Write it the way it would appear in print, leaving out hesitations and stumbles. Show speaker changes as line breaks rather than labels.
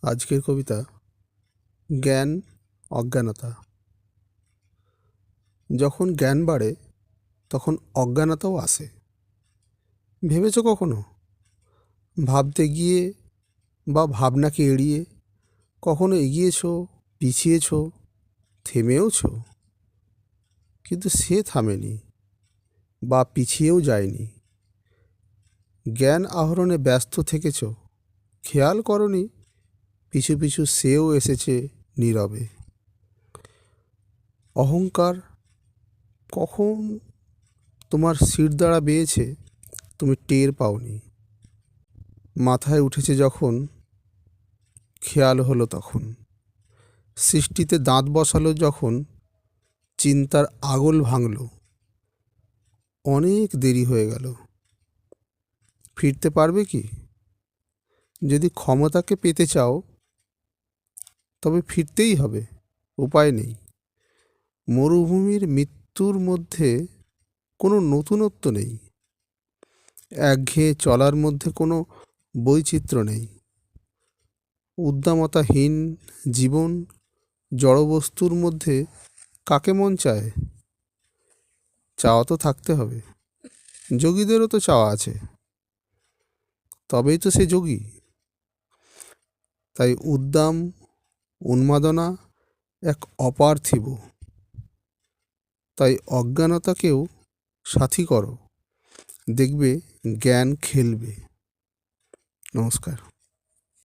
আজকের কবিতা জ্ঞান অজ্ঞানতা। যখন জ্ঞান বাড়ে তখন অজ্ঞানতাও আসে। ভেবেছ কখনো ভাবতে গিয়ে বা ভাবনাকে এড়িয়ে কখনো এগিয়েছ, পিছিয়েছ, থেমেওছ? কিন্তু সে থামেনি বা পিছিয়েও যায়নি। জ্ঞান আহরণে ব্যস্ত থেকেছ, খেয়াল করনি পিছু পিছু সেও এসেছে নীরবে। অহংকার কখন তোমার শিরদাঁড়া বেয়েছে তুমি টের পাওনি। মাথায় উঠেছে যখন খেয়াল হলো তখন। সৃষ্টিতে দাঁত বসালো যখন চিন্তার আগল ভাঙল। অনেক দেরি হয়ে গেল। ফিরতে পারবে কি? যদি ক্ষমতাকে পেতে চাও তবে ফিরতেই হবে, উপায় নেই। মরুভূমির মৃত্যুর মধ্যে কোনো নতুনত্ব নেই। একঘেয়ে চলার মধ্যে কোনো বৈচিত্র্য নেই। উদ্দামতাহীন জীবন জড়বস্তুর মধ্যে কাকে মন চায়? চাওয়া তো থাকতে হবে। যোগীদেরও তো চাওয়া আছে, তবেই তো সে যোগী। তাই উদ্দাম উন্মাদনা এক অপার্থিব। তাই অজ্ঞানতাকেও সাথী করো, দেখবে জ্ঞান খেলবে। নমস্কার।